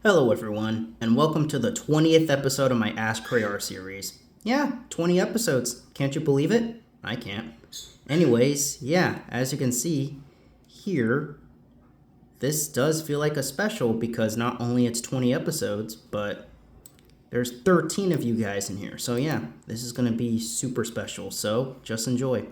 Hello, everyone, and welcome to the 20th episode of my Ask Cray R series. Yeah, 20 episodes. Can't you believe it? I can't. Anyways, yeah, as you can see here, this does feel like a special because not only it's 20 episodes, but there's 13 of you guys in here. So yeah, this is going to be super special. So just enjoy.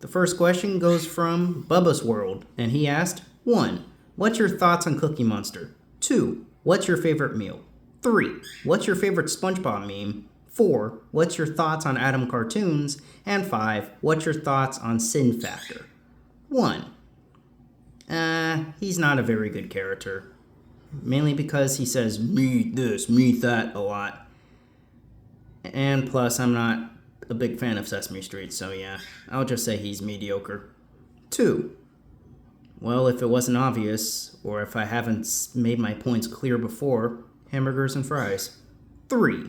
The first question goes from Bubba's World, and he asked, 1. What's your thoughts on Cookie Monster? 2. What's your favorite meal? 3. What's your favorite SpongeBob meme? 4. What's your thoughts on Adam cartoons? And 5. What's your thoughts on Sin Factor? 1. He's not a very good character. Mainly because he says, meat this, meat that a lot. And plus, I'm not a big fan of Sesame Street, so yeah, I'll just say he's mediocre. 2. Well, if it wasn't obvious, or if I haven't made my points clear before, hamburgers and fries. 3.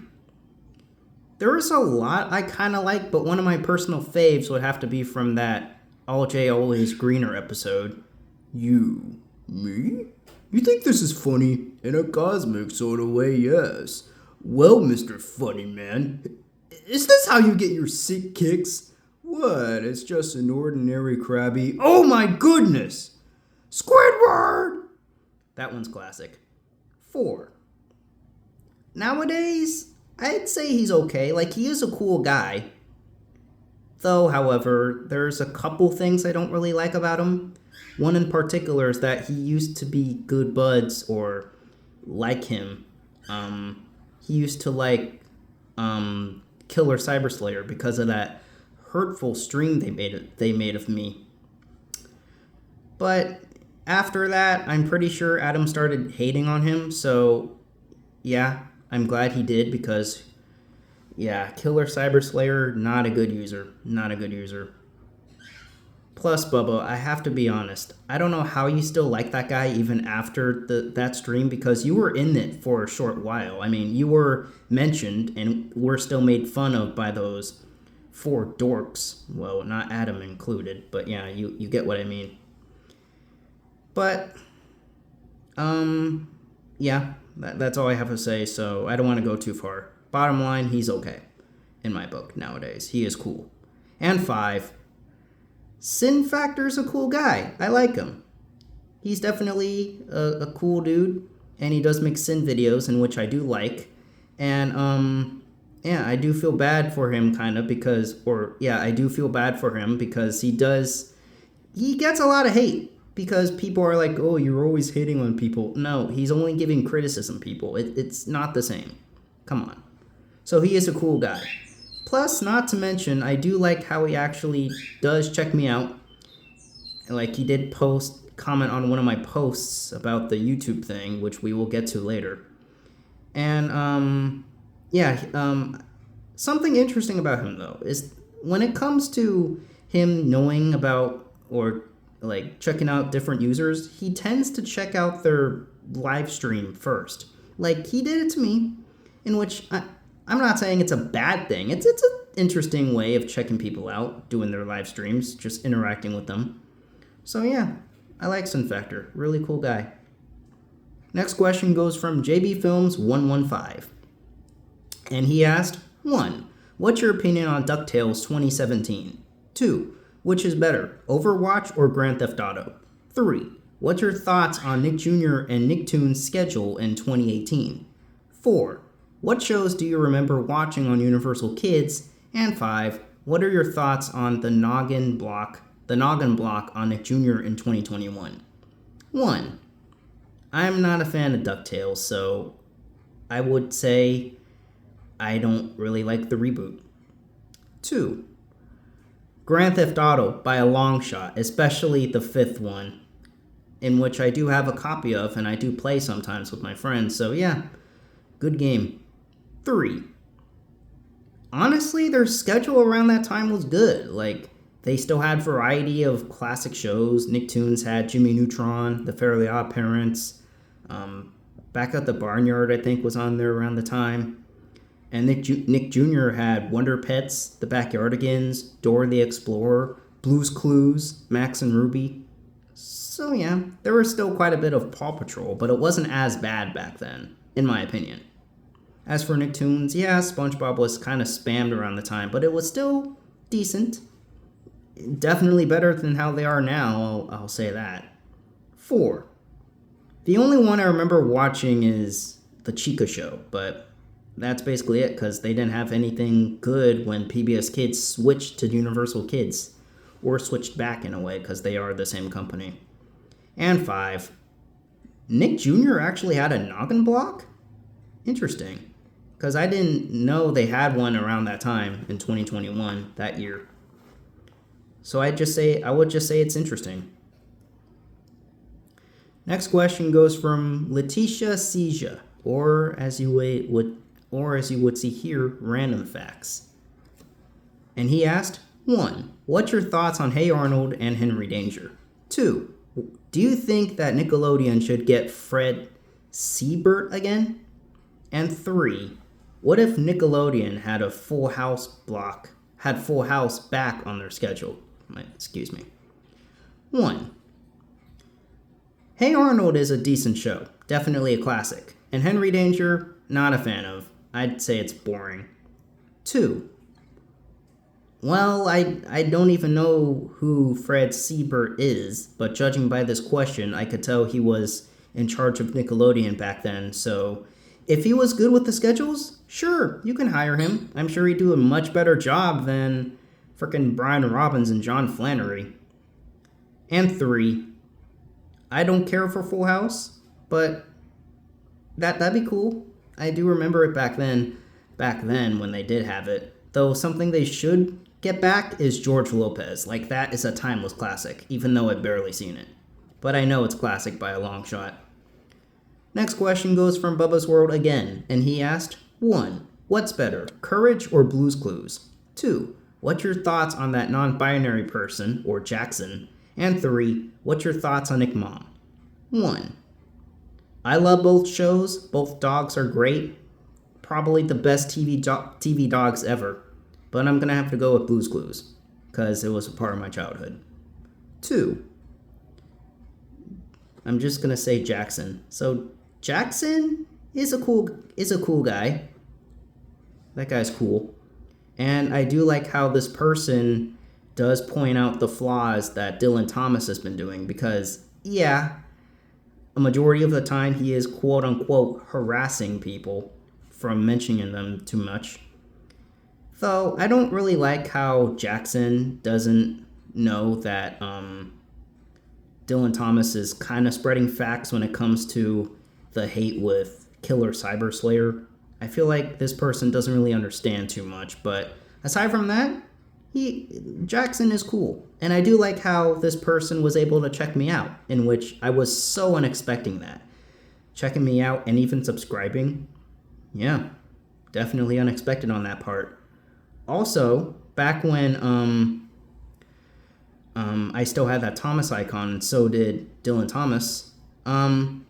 There is a lot I kind of like, but one of my personal faves would have to be from that All J Always Greener episode. You, me? You think this is funny? In a cosmic sort of way, yes. Well, Mr. Funny Man, is this how you get your sick kicks? What? It's just an ordinary Krabby. Oh my goodness! Squidward! That one's classic. 4. Nowadays, I'd say he's okay. Like, he is a cool guy. Though, however, there's a couple things I don't really like about him. One in particular is that he used to be good buds or like him. He used to like Killer Cyber Slayer because of that hurtful stream they made of me. But after that, I'm pretty sure Adam started hating on him. So yeah, I'm glad he did because yeah, Killer Cyber Slayer, not a good user. Not a good user. Plus, Bubba, I have to be honest. I don't know how you still like that guy even after that stream because you were in it for a short while. I mean, you were mentioned and were still made fun of by those 4 dorks. Well, not Adam included, but yeah, you get what I mean. But, yeah, that's all I have to say, so I don't want to go too far. Bottom line, he's okay in my book nowadays. He is cool. And 5. Sin Factor's a cool guy. I like him. He's definitely a cool dude, and he does make sin videos, in which I do like. And yeah, I do feel bad for him kind of I do feel bad for him because he gets a lot of hate because people are like, oh, you're always hating on people. No, he's only giving criticism, people. It's not the same. Come on. So he is a cool guy. Plus, not to mention, I do like how he actually does check me out. Like, he did comment on one of my posts about the YouTube thing, which we will get to later. And, something interesting about him, though, is when it comes to him knowing about or, like, checking out different users, he tends to check out their live stream first. Like, he did it to me, in which I'm not saying it's a bad thing. It's an interesting way of checking people out, doing their live streams, just interacting with them. So yeah, I like Sin Factor. Really cool guy. Next question goes from JB Films 115. And he asked, 1. What's your opinion on DuckTales 2017? 2. Which is better, Overwatch or Grand Theft Auto? 3. What's your thoughts on Nick Jr. and Nicktoons' schedule in 2018? 4. What shows do you remember watching on Universal Kids? And 5. What are your thoughts on the Noggin Block on Nick Jr. in 2021? 1. I'm not a fan of DuckTales, so I would say I don't really like the reboot. 2. Grand Theft Auto by a long shot, especially the 5th one, in which I do have a copy of and I do play sometimes with my friends, so yeah, good game. 3. Honestly, their schedule around that time was good. Like, they still had variety of classic shows. Nicktoons had Jimmy Neutron, The Fairly Odd Parents. Back at the Barnyard, I think, was on there around the time. And Nick Jr. had Wonder Pets, The Backyardigans, Dora the Explorer, Blue's Clues, Max and Ruby. So yeah, there was still quite a bit of Paw Patrol, but it wasn't as bad back then, in my opinion. As for Nicktoons, yeah, SpongeBob was kind of spammed around the time, but it was still decent. Definitely better than how they are now, I'll say that. 4. The only one I remember watching is The Chica Show, but that's basically it because they didn't have anything good when PBS Kids switched to Universal Kids. Or switched back in a way because they are the same company. And 5. Nick Jr. actually had a noggin block? Interesting. Because I didn't know they had one around that time in 2021, that year. So I would just say it's interesting. Next question goes from Letitia Seja, or as you would see here, random facts. And he asked, 1. What's your thoughts on Hey Arnold and Henry Danger? 2. Do you think that Nickelodeon should get Fred Seibert again? And 3. What if Nickelodeon had a Full House back on their schedule? Excuse me. 1. Hey Arnold is a decent show, definitely a classic. And Henry Danger, not a fan of. I'd say it's boring. 2. Well, I don't even know who Fred Seibert is, but judging by this question, I could tell he was in charge of Nickelodeon back then, so if he was good with the schedules, sure, you can hire him. I'm sure he'd do a much better job than frickin' Brian Robbins and John Flannery. And 3, I don't care for Full House, but that'd be cool. I do remember it back then when they did have it. Though something they should get back is George Lopez. Like, that is a timeless classic, even though I've barely seen it. But I know it's classic by a long shot. Next question goes from Bubba's World again, and he asked, 1. What's better, Courage or Blue's Clues? 2. What's your thoughts on that non-binary person, or Jackson? And 3. What's your thoughts on Nick Mom? 1. I love both shows. Both dogs are great. Probably the best TV dogs ever. But I'm going to have to go with Blue's Clues, because it was a part of my childhood. 2. I'm just going to say Jackson. So Jackson is a cool guy. That guy's cool. And I do like how this person does point out the flaws that Dylan Thomas has been doing, because, yeah, a majority of the time he is quote-unquote harassing people from mentioning them too much. Though I don't really like how Jackson doesn't know that Dylan Thomas is kind of spreading facts when it comes to the hate with Killer Cyber Slayer. I feel like this person doesn't really understand too much, but aside from that, Jackson is cool. And I do like how this person was able to check me out, in which I was so unexpecting that. Checking me out and even subscribing. Yeah, definitely unexpected on that part. Also, back when I still had that Thomas icon, and so did Dylan Thomas, I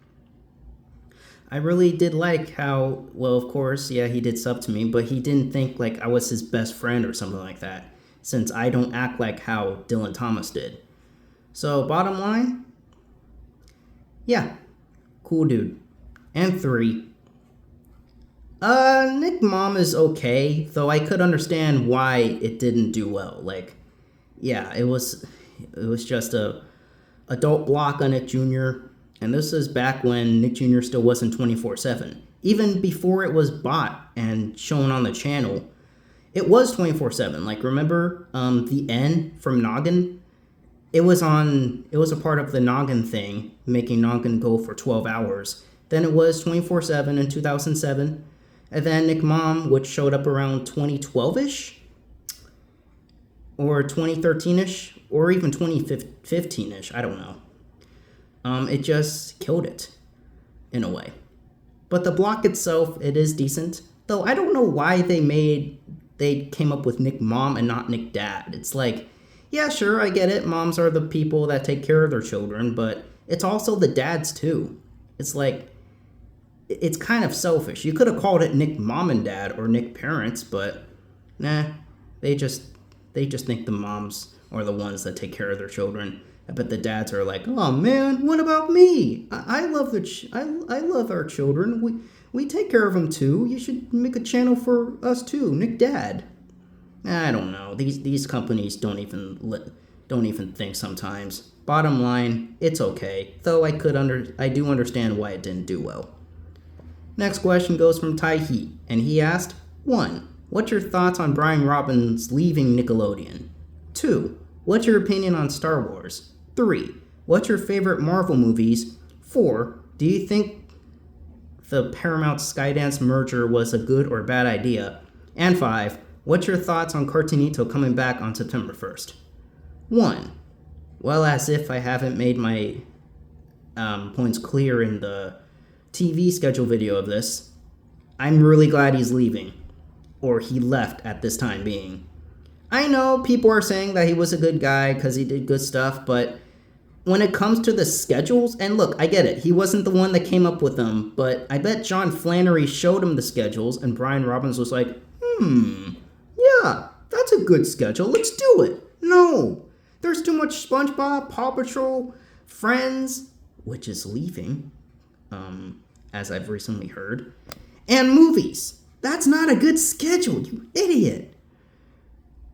really did like how, well, of course, yeah, he did sub to me, but he didn't think like I was his best friend or something like that, since I don't act like how Dylan Thomas did. So, bottom line, yeah, cool dude. And 3, Nick Mom is okay, though I could understand why it didn't do well. Like, yeah, it was just a adult block on Nick Jr., and this is back when Nick Jr. still wasn't 24/7. Even before it was bought and shown on the channel, it was 24/7. Like, remember the N from Noggin? It was a part of the Noggin thing, making Noggin go for 12 hours. Then it was 24/7 in 2007. And then Nick Mom, which showed up around 2012-ish, or 2013-ish, or even 2015-ish, I don't know. It just killed it, in a way. But the block itself, it is decent. Though I don't know why they came up with Nick Mom and not Nick Dad. It's like, yeah, sure, I get it. Moms are the people that take care of their children, but it's also the dads too. It's like, it's kind of selfish. You could have called it Nick Mom and Dad or Nick Parents, but nah, they just think the moms are the ones that take care of their children. I bet the dads are like, "Oh man, what about me? I love I love our children. We take care of them too. You should make a channel for us too, Nick Dad." I don't know. These companies don't even think sometimes. Bottom line, it's okay. Though I do understand why it didn't do well. Next question goes from Tai He, and he asked, 1. What's your thoughts on Brian Robbins leaving Nickelodeon? 2. What's your opinion on Star Wars? 3. What's your favorite Marvel movies? 4. Do you think the Paramount Skydance merger was a good or bad idea? And 5. What's your thoughts on Cartoonito coming back on September 1st? 1. Well, as if I haven't made my points clear in the TV schedule video of this, I'm really glad he's leaving. Or he left at this time being. I know people are saying that he was a good guy because he did good stuff, but when it comes to the schedules, and look, I get it, he wasn't the one that came up with them, but I bet John Flannery showed him the schedules, and Brian Robbins was like, yeah, that's a good schedule, let's do it. No, there's too much SpongeBob, Paw Patrol, Friends, which is leaving, as I've recently heard, and movies. That's not a good schedule, you idiot.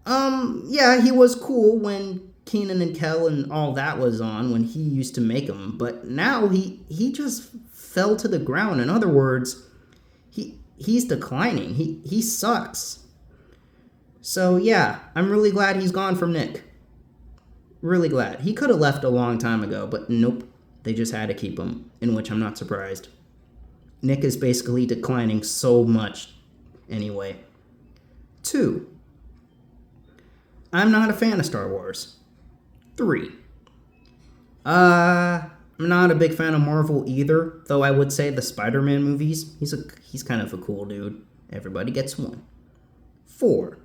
Yeah, he was cool when Kenan and Kel and all that was on, when he used to make them, but now he just fell to the ground. In other words, he's declining. He sucks. So yeah, I'm really glad he's gone from Nick. Really glad. He could have left a long time ago, but nope, they just had to keep him, in which I'm not surprised. Nick is basically declining so much anyway. 2. I'm not a fan of Star Wars. 3. I'm not a big fan of Marvel either, though I would say the Spider-Man movies, he's kind of a cool dude. Everybody gets one. 4.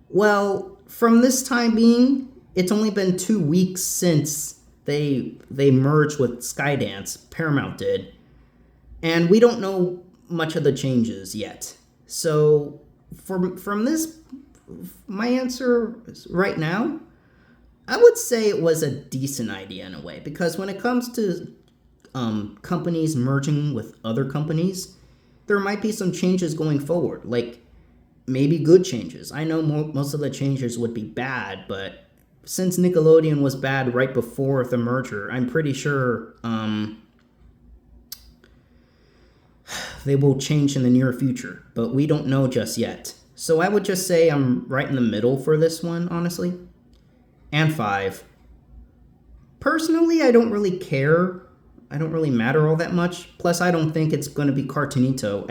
Well, from this time being, it's only been 2 weeks since they merged with Skydance, Paramount did, and we don't know much of the changes yet. So from this, my answer right now, I would say it was a decent idea in a way, because when it comes to companies merging with other companies, there might be some changes going forward, like maybe good changes. I know most of the changes would be bad, but since Nickelodeon was bad right before the merger, I'm pretty sure they will change in the near future, but we don't know just yet. So I would just say I'm right in the middle for this one, honestly. And 5. Personally, I don't really care. I don't really matter all that much. Plus, I don't think it's going to be Cartoonito.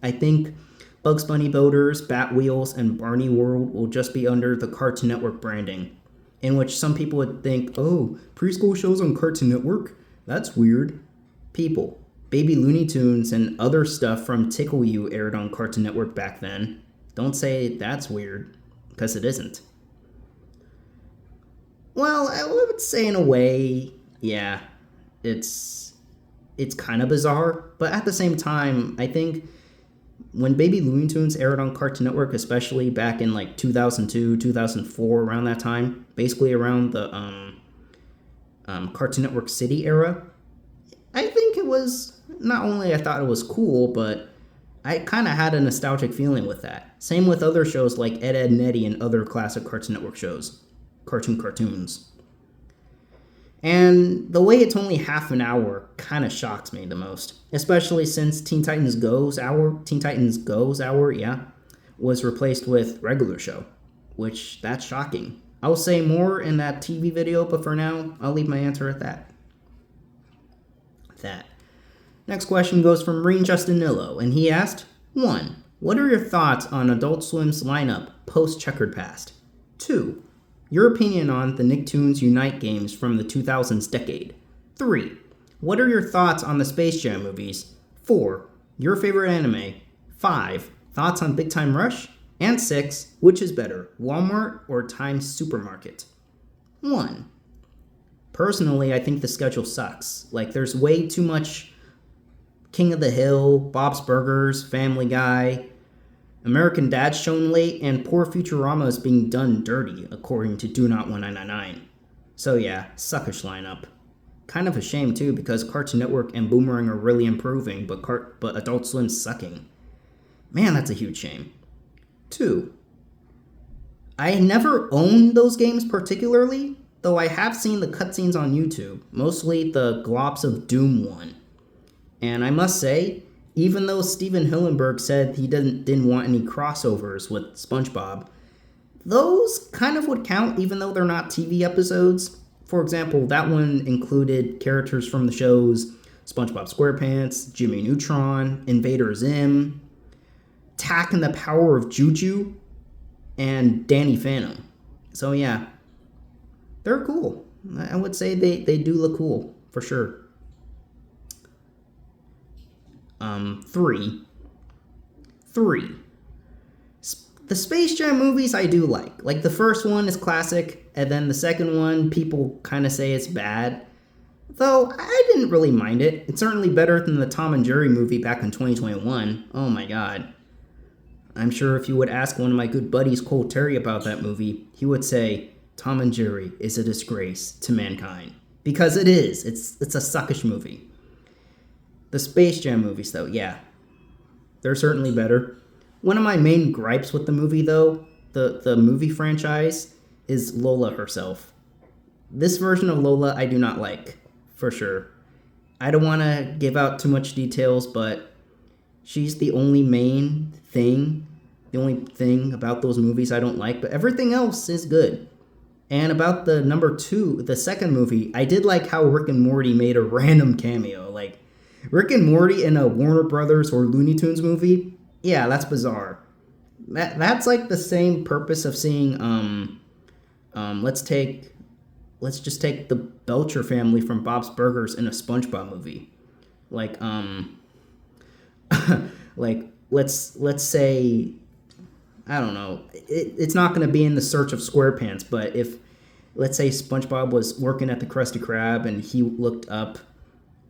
I think Bugs Bunny Boaters, Bat Wheels, and Barney World will just be under the Cartoon Network branding, in which some people would think, oh, preschool shows on Cartoon Network? That's weird. People, Baby Looney Tunes and other stuff from Tickle You aired on Cartoon Network back then. Don't say that's weird, because it isn't. Well, I would say in a way, yeah, it's kind of bizarre, but at the same time, I think when Baby Looney Tunes aired on Cartoon Network, especially back in like 2002, 2004, around that time, basically around the Cartoon Network City era, I think it was, not only I thought it was cool, but I kind of had a nostalgic feeling with that. Same with other shows like Ed, Edd n Eddy and other classic Cartoon Network shows. Cartoons. And the way it's only half an hour kind of shocks me the most. Especially since Teen Titans Go's hour, was replaced with regular show. Which, that's shocking. I'll say more in that TV video, but for now, I'll leave my answer at that. Next question goes from Marine Justinillo, and he asked, 1. What are your thoughts on Adult Swim's lineup post-Checkered Past? 2. Your opinion on the Nicktoons Unite games from the 2000s decade? 3. What are your thoughts on the Space Jam movies? 4. Your favorite anime? 5. Thoughts on Big Time Rush? And 6. Which is better, Walmart or Times Supermarket? 1. Personally, I think the schedule sucks. Like, there's way too much King of the Hill, Bob's Burgers, Family Guy, American Dad's shown late, and poor Futurama is being done dirty, according to Do Not 1999. So yeah, suckish lineup. Kind of a shame too, because Cartoon Network and Boomerang are really improving, but Adult Swim's sucking. Man, that's a huge shame. 2. I never owned those games particularly, though I have seen the cutscenes on YouTube, mostly the Glops of Doom one. And I must say, even though Steven Hillenburg said he didn't want any crossovers with SpongeBob, those kind of would count even though they're not TV episodes. For example, that one included characters from the shows SpongeBob SquarePants, Jimmy Neutron, Invader Zim, Tak and the Power of Juju, and Danny Phantom. So yeah, they're cool. I would say they do look cool, for sure. 3. The Space Jam movies I do like. Like, the first one is classic, and then the second one, people kind of say it's bad. Though, I didn't really mind it. It's certainly better than the Tom and Jerry movie back in 2021. Oh my god. I'm sure if you would ask one of my good buddies, Cole Terry, about that movie, he would say, Tom and Jerry is a disgrace to mankind. Because it is. It's a suckish movie. The Space Jam movies, though, yeah. They're certainly better. One of my main gripes with the movie, though, the movie franchise, is Lola herself. This version of Lola I do not like, for sure. I don't want to give out too much details, but she's the only thing about those movies I don't like, but everything else is good. And about the number 2, the second movie, I did like how Rick and Morty made a random cameo. Like, Rick and Morty in a Warner Brothers or Looney Tunes movie? Yeah, that's bizarre. That's like the same purpose of seeing, let's just take the Belcher family from Bob's Burgers in a SpongeBob movie. Like, like, let's say, I don't know, it's not going to be in the Search of SquarePants, but if, let's say SpongeBob was working at the Krusty Krab and he looked up,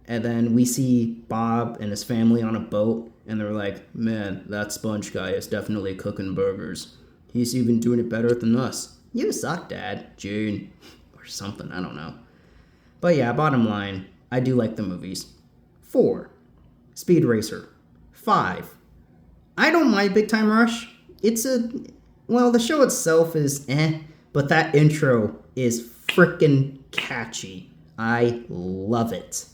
and then we see Bob and his family on a boat, and they're like, man, that Sponge guy is definitely cooking burgers. He's even doing it better than us. You suck, Dad. June. Or something, I don't know. But yeah, bottom line, I do like the movies. 4. Speed Racer. 5. I don't mind Big Time Rush. The show itself is but that intro is freaking catchy. I love it.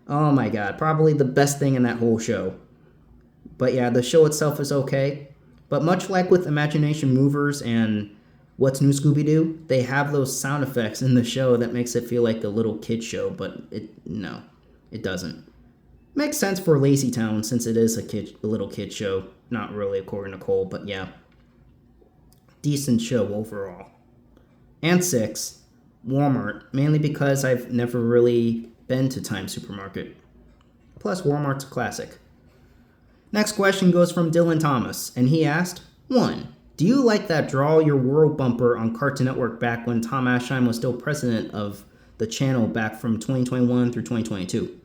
Oh my god, probably the best thing in that whole show. But yeah, the show itself is okay. But much like with Imagination Movers and What's New Scooby-Doo, they have those sound effects in the show that makes it feel like a little kid show, but it doesn't. Makes sense for Lazy Town since it is a little kid show. Not really, according to Cole, but yeah. Decent show overall. And 6, Walmart, mainly because I've never really been to Times Supermarket. Plus, Walmart's a classic. Next question goes from Dylan Thomas, and he asked, 1. Do you like that Draw Your World bumper on Cartoon Network back when Tom Aschheim was still president of the channel back from 2021 through 2022?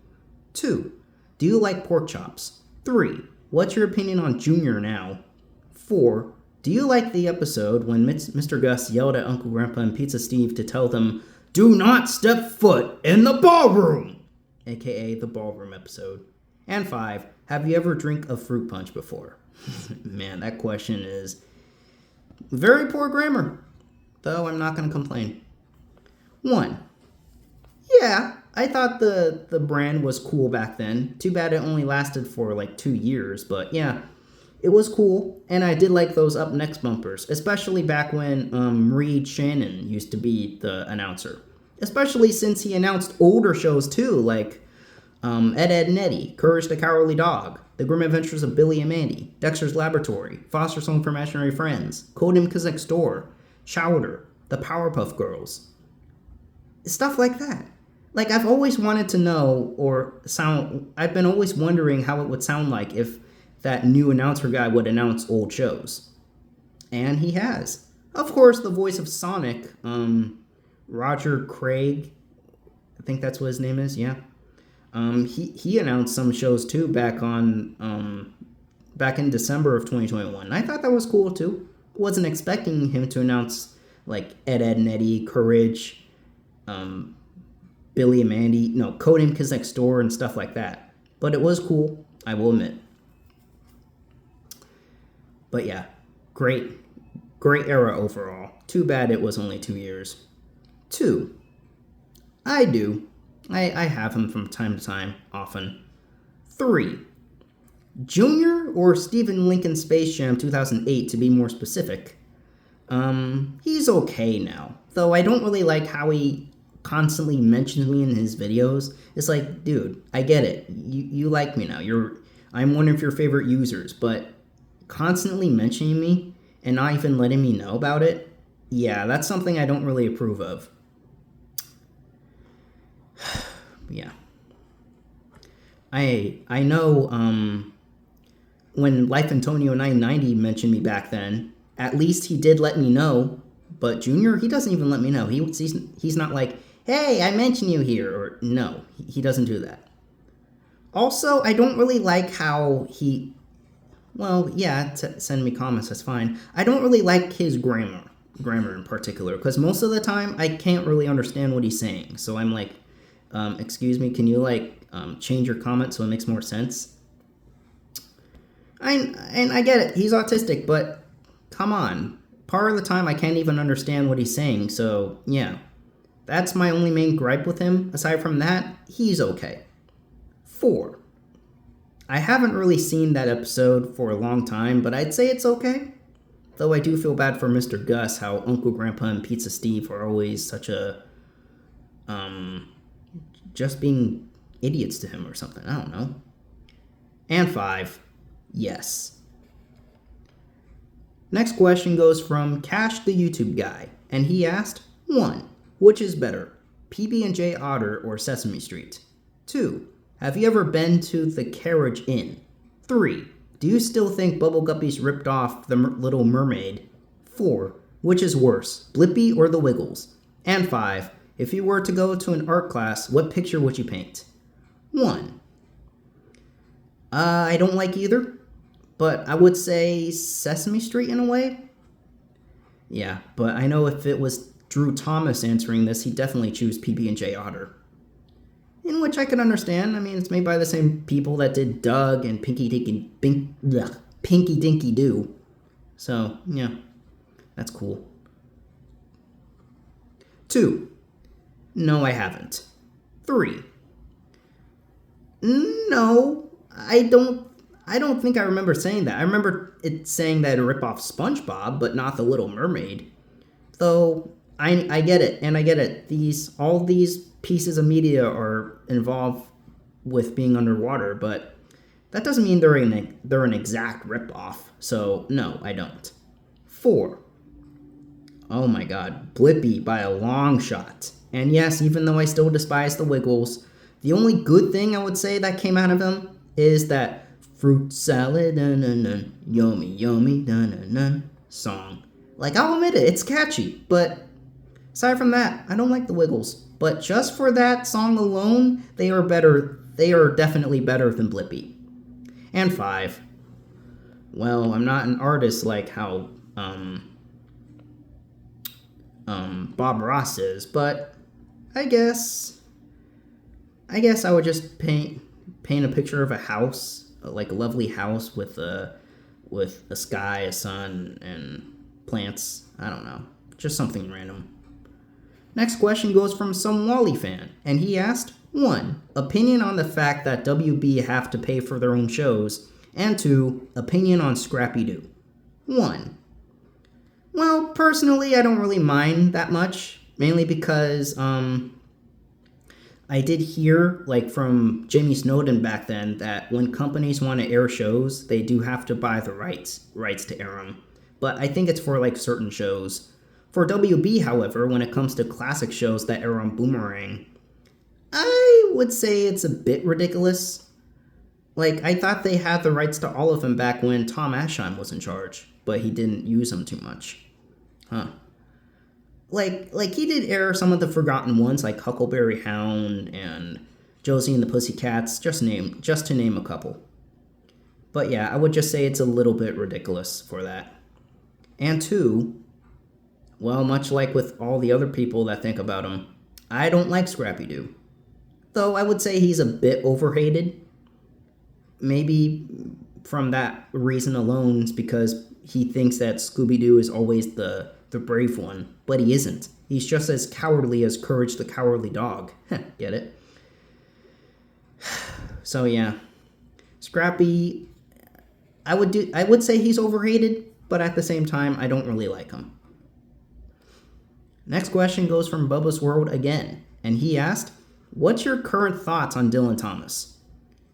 2. Do you like pork chops? 3. What's your opinion on Junior now? 4. Do you like the episode when Mr. Gus yelled at Uncle Grandpa and Pizza Steve to tell them, do not step foot in the ballroom? AKA the ballroom episode. And 5. Have you ever drank a fruit punch before? Man, that question is very poor grammar. Though I'm not going to complain. 1. Yeah, I thought the brand was cool back then. Too bad it only lasted for like 2 years, but yeah, it was cool, and I did like those Up Next bumpers, especially back when Reed Shannon used to be the announcer. Especially since he announced older shows too, like Ed, Edd n Eddy, Courage the Cowardly Dog, The Grim Adventures of Billy and Mandy, Dexter's Laboratory, Foster's Home for Imaginary Friends, Codenames Next Door, Chowder, The Powerpuff Girls. Stuff like that. Like, I've always wanted to know I've been always wondering how it would sound like if that new announcer guy would announce old shows. And he has. Of course, the voice of Sonic, Roger Craig, I think that's what his name is, yeah. He announced some shows too back in December of 2021. And I thought that was cool too. Wasn't expecting him to announce like Ed, Edd n Eddy, Courage, Billy and Mandy, no, Codename Kids Next Door and stuff like that. But it was cool, I will admit. But yeah, great era overall. Too bad it was only 2 years. 2. I have him from time to time, often. 3. Junior or Stephen Lincoln Space Jam 2008 to be more specific. He's okay now. Though I don't really like how he constantly mentions me in his videos. It's like, dude, I get it. You like me now. I'm one of your favorite users, but constantly mentioning me and not even letting me know about it, yeah, that's something I don't really approve of. Yeah. I know when Life Antonio 990 mentioned me back then, at least he did let me know, but Junior, he doesn't even let me know. He's not like, hey, I mentioned you here, or no, he doesn't do that. Also, I don't really like how he, well, yeah, send me comments, that's fine. I don't really like his grammar in particular, because most of the time I can't really understand what he's saying. So I'm like, excuse me, can you change your comment so it makes more sense? I get it, he's autistic, but come on. Part of the time I can't even understand what he's saying, so yeah. That's my only main gripe with him. Aside from that, he's okay. 4. I haven't really seen that episode for a long time, but I'd say it's okay. Though I do feel bad for Mr. Gus, how Uncle Grandpa and Pizza Steve are always such a, just being idiots to him or something. I don't know. And 5, yes. Next question goes from Cash the YouTube Guy, and he asked, 1. Which is better, PB&J Otter or Sesame Street? 2. Have you ever been to the Carriage Inn? 3. Do you still think Bubble Guppies ripped off the Little Mermaid? 4. Which is worse, Blippi or the Wiggles? And 5. If you were to go to an art class, what picture would you paint? 1. I don't like either, but I would say Sesame Street in a way. Yeah, but I know if it was Drew Thomas answering this, he'd definitely choose PB&J Otter. In which I can understand. I mean, it's made by the same people that did Doug and Pinky Dinky Doo. So, yeah, that's cool. 2. No, I haven't. 3. No, I don't think I remember saying that. I remember it saying that it ripped off SpongeBob, but not the Little Mermaid. Though I get it, and I get it. All these pieces of media are involved with being underwater, but that doesn't mean they're an exact ripoff. So no, I don't. 4. Oh my God, Blippi by a long shot. And yes, even though I still despise the Wiggles, the only good thing I would say that came out of him is that fruit salad, yummy, yummy, song. Like, I'll admit it, it's catchy, but aside from that, I don't like the Wiggles. But just for that song alone, they are better. They are definitely better than Blippi. And 5. Well, I'm not an artist like how Bob Ross is, but I guess I would just paint a picture of a house, like a lovely house with a sky, a sun, and plants. I don't know, just something random. Next question goes from some Wally fan, and he asked, 1. Opinion on the fact that WB have to pay for their own shows, and 2. Opinion on Scrappy-Doo. 1. Well, personally, I don't really mind that much, mainly because I did hear, from Jamie Snowden back then, that when companies want to air shows, they do have to buy the rights to air them. But I think it's for, certain shows. For WB, however, when it comes to classic shows that air on Boomerang, I would say it's a bit ridiculous. I thought they had the rights to all of them back when Tom Aschheim was in charge, but he didn't use them too much. Huh. He did air some of the forgotten ones, like Huckleberry Hound and Josie and the Pussycats, just to name a couple. But yeah, I would just say it's a little bit ridiculous for that. And 2, well, much like with all the other people that think about him, I don't like Scrappy Doo. Though I would say he's a bit overhated. Maybe from that reason alone, it's because he thinks that Scooby-Doo is always the brave one. But he isn't. He's just as cowardly as Courage the Cowardly Dog. Get it? So yeah. Scrappy, I would say he's overhated, but at the same time, I don't really like him. Next question goes from Bubba's World again, and he asked, what's your current thoughts on Dylan Thomas?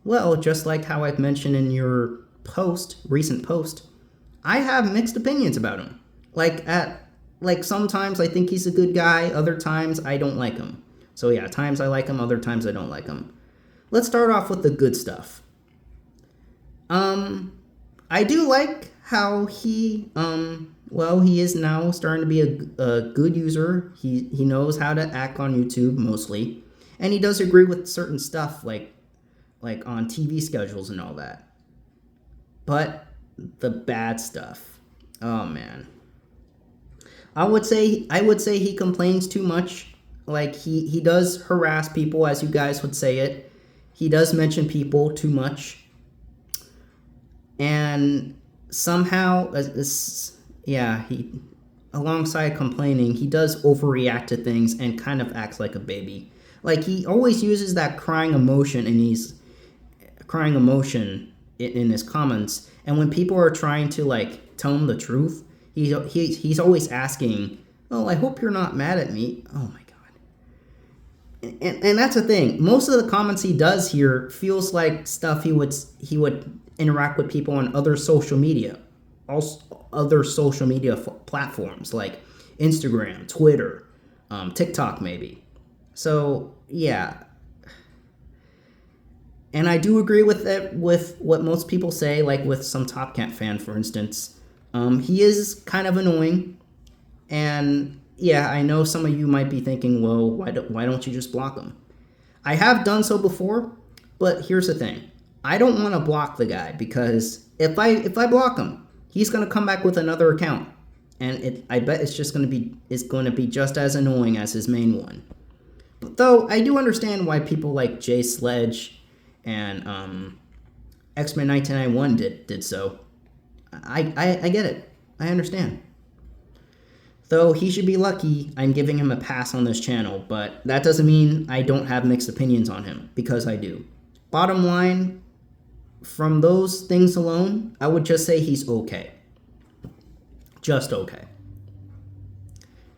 Well, just like how I've mentioned in your recent post, I have mixed opinions about him. Like sometimes I think he's a good guy, other times I don't like him. So yeah, times I like him, other times I don't like him. Let's start off with the good stuff. I do like how he is now starting to be a good user. He knows how to act on YouTube mostly, and he does agree with certain stuff like on TV schedules and all that. But the bad stuff, oh man, I would say he complains too much. Like he does harass people, as you guys would say it. He does mention people too much. And somehow, he, alongside complaining, he does overreact to things and kind of acts like a baby. Like, he always uses that crying emotion, and he's crying emotion in his comments. And when people are trying to, like, tell him the truth, he's always asking, oh, I hope you're not mad at me. Oh, my God. And that's the thing. Most of the comments he does here feels like stuff he would interact with people on other social media, platforms like Instagram, Twitter, TikTok maybe. So yeah, and I do agree with it, with what most people say, like with some Top Cat fan, for instance. He is kind of annoying, and yeah, I know some of you might be thinking, well, why don't you just block him? I have done so before, but here's the thing. I don't want to block the guy, because if I block him, he's going to come back with another account, and I bet it's going to be just as annoying as his main one. But though I do understand why people like Jay Sledge and X-Men 1991 did so. I get it. I understand. Though he should be lucky I'm giving him a pass on this channel, but that doesn't mean I don't have mixed opinions on him, because I do. Bottom line, from those things alone, I would just say he's okay. Just okay.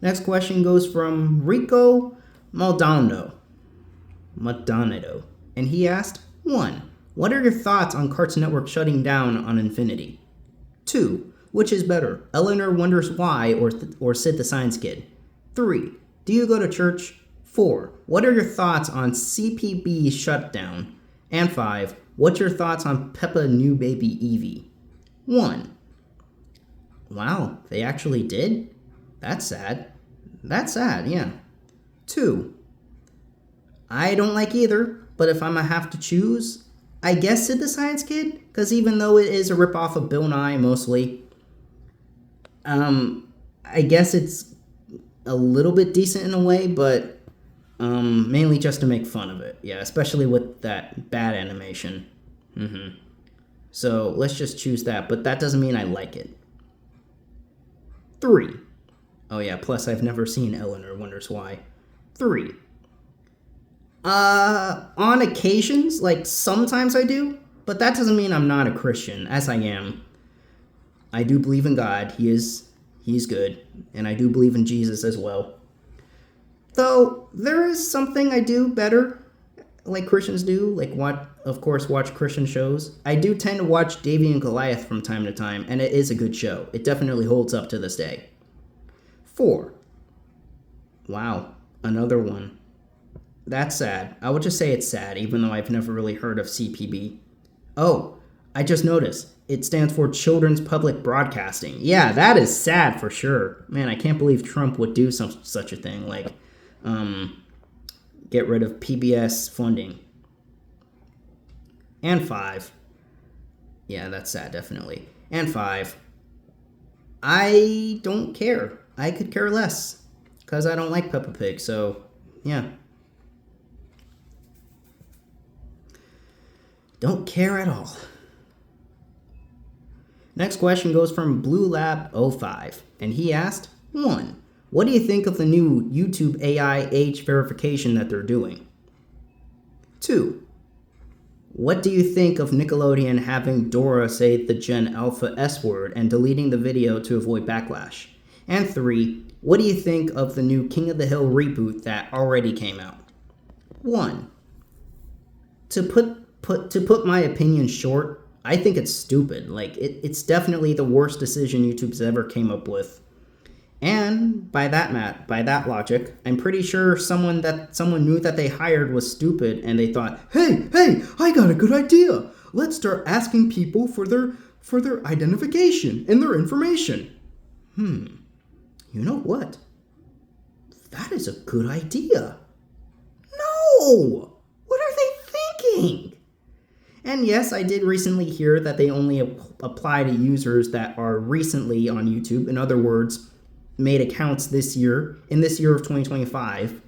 Next question goes from Rico Maldonado. And he asked, 1. What are your thoughts on Cartoon Network shutting down on Infinity? 2. Which is better, Eleanor Wonders Why or Sid the Science Kid? 3. Do you go to church? 4. What are your thoughts on CPB's shutdown? And 5. What's your thoughts on Peppa New Baby Evie? 1. Wow, they actually did? That's sad. That's sad, yeah. 2. I don't like either, but if I'm gonna have to choose, I guess Sid the Science Kid, because even though it is a ripoff of Bill Nye mostly, I guess it's a little bit decent in a way, but mainly just to make fun of it. Yeah, especially with that bad animation. So let's just choose that, but that doesn't mean I like it. 3. Oh yeah, plus I've never seen Eleanor Wonders Why. 3. On occasions, like sometimes I do, but that doesn't mean I'm not a Christian, as I am. I do believe in God. He's good, and I do believe in Jesus as well. Though there is something I do better, like Christians do, like watch Christian shows. I do tend to watch Davey and Goliath from time to time, and it is a good show. It definitely holds up to this day. 4. Wow, another one. That's sad. I would just say it's sad, even though I've never really heard of CPB. Oh, I just noticed. It stands for Children's Public Broadcasting. Yeah, that is sad for sure. Man, I can't believe Trump would do such a thing, like get rid of PBS funding. And 5. Yeah, that's sad, definitely. And 5. I don't care. I could care less, because I don't like Peppa Pig, so yeah. Don't care at all. Next question goes from BlueLab05, and he asked, 1. What do you think of the new YouTube AI age verification that they're doing? 2. What do you think of Nickelodeon having Dora say the Gen Alpha S word and deleting the video to avoid backlash? And 3. What do you think of the new King of the Hill reboot that already came out? 1. To put my opinion short, I think it's stupid. Like, it's definitely the worst decision YouTube's ever came up with. And by that logic, I'm pretty sure someone knew that they hired was stupid, and they thought, hey, I got a good idea. Let's start asking people for their identification and their information. You know what? That is a good idea. No! What are they thinking? And yes, I did recently hear that they only apply to users that are recently on YouTube. In other words, made accounts this year, in this year of 2025.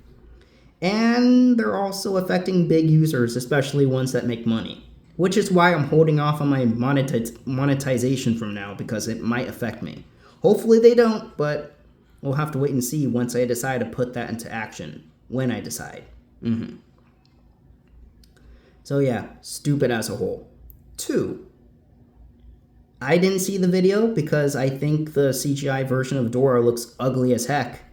And they're also affecting big users, especially ones that make money. Which is why I'm holding off on my monetization from now, because it might affect me. Hopefully they don't, but we'll have to wait and see once I decide to put that into action. When I decide. So yeah, stupid as a whole. 2. I didn't see the video because I think the CGI version of Dora looks ugly as heck.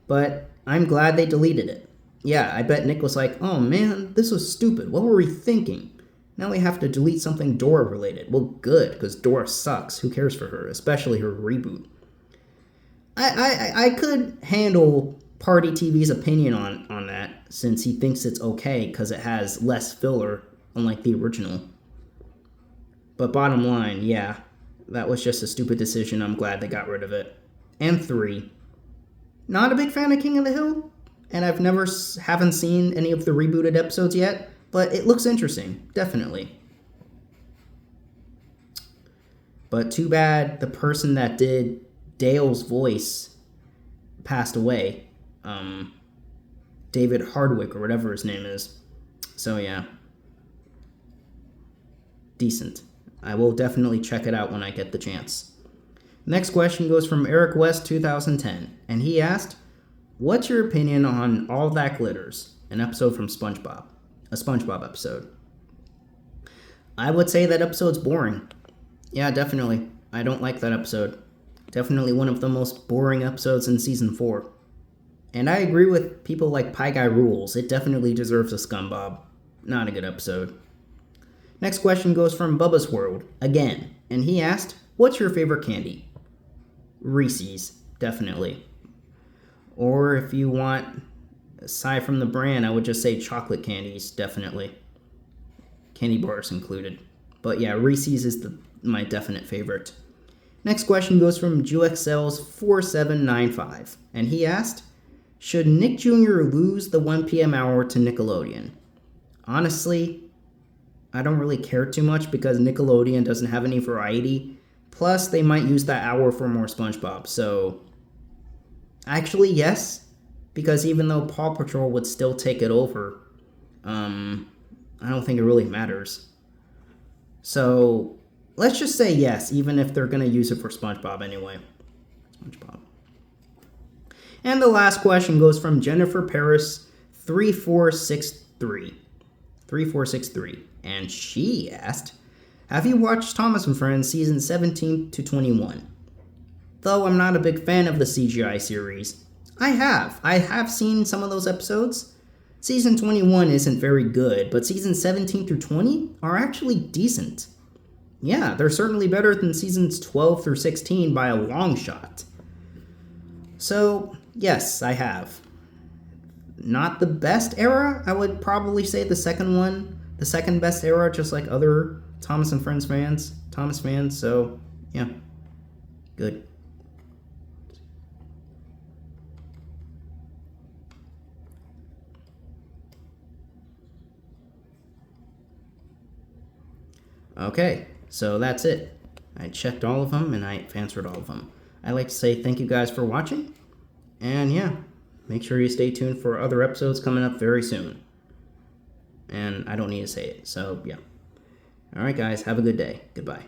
But I'm glad they deleted it. Yeah, I bet Nick was like, oh man, this was stupid. What were we thinking? Now we have to delete something Dora related. Well, good, because Dora sucks. Who cares for her? Especially her reboot. I could handle Party TV's opinion on that, since he thinks it's okay because it has less filler, unlike the original. But bottom line, yeah, that was just a stupid decision. I'm glad they got rid of it. And 3, not a big fan of King of the Hill, and I've haven't seen any of the rebooted episodes yet, but it looks interesting, definitely. But too bad the person that did Dale's voice passed away. David Hardwick, or whatever his name is. So yeah. Decent. I will definitely check it out when I get the chance. Next question goes from Eric West 2010, and he asked, what's your opinion on All That Glitters, an episode from SpongeBob? A SpongeBob episode. I would say that episode's boring. Yeah, definitely. I don't like that episode. Definitely one of the most boring episodes in Season 4. And I agree with people like Pie Guy Rules. It definitely deserves a scumbob. Not a good episode. Next question goes from Bubba's World, again. And he asked, what's your favorite candy? Reese's, definitely. Or if you want, aside from the brand, I would just say chocolate candies, definitely. Candy bars included. But yeah, Reese's is my definite favorite. Next question goes from JewXLs4795. And he asked, should Nick Jr. lose the 1 p.m. hour to Nickelodeon? Honestly, I don't really care too much because Nickelodeon doesn't have any variety. Plus, they might use that hour for more SpongeBob, so... Actually, yes, because even though Paw Patrol would still take it over, I don't think it really matters. So, let's just say yes, even if they're going to use it for SpongeBob anyway. SpongeBob. And the last question goes from Jennifer Paris 3463. And she asked, have you watched Thomas and Friends season 17 to 21? Though I'm not a big fan of the CGI series, I have seen some of those episodes. Season 21 isn't very good, but season 17 through 20 are actually decent. Yeah, they're certainly better than seasons 12 through 16 by a long shot. So, yes, I have. Not the best era, I would probably say the second one. The second best era, just like other Thomas and Friends fans. Thomas fans, so, yeah. Good. Okay, so that's it. I checked all of them and I answered all of them. I'd like to say thank you guys for watching. And yeah, make sure you stay tuned for other episodes coming up very soon. And I don't need to say it, so yeah. All right, guys, have a good day. Goodbye.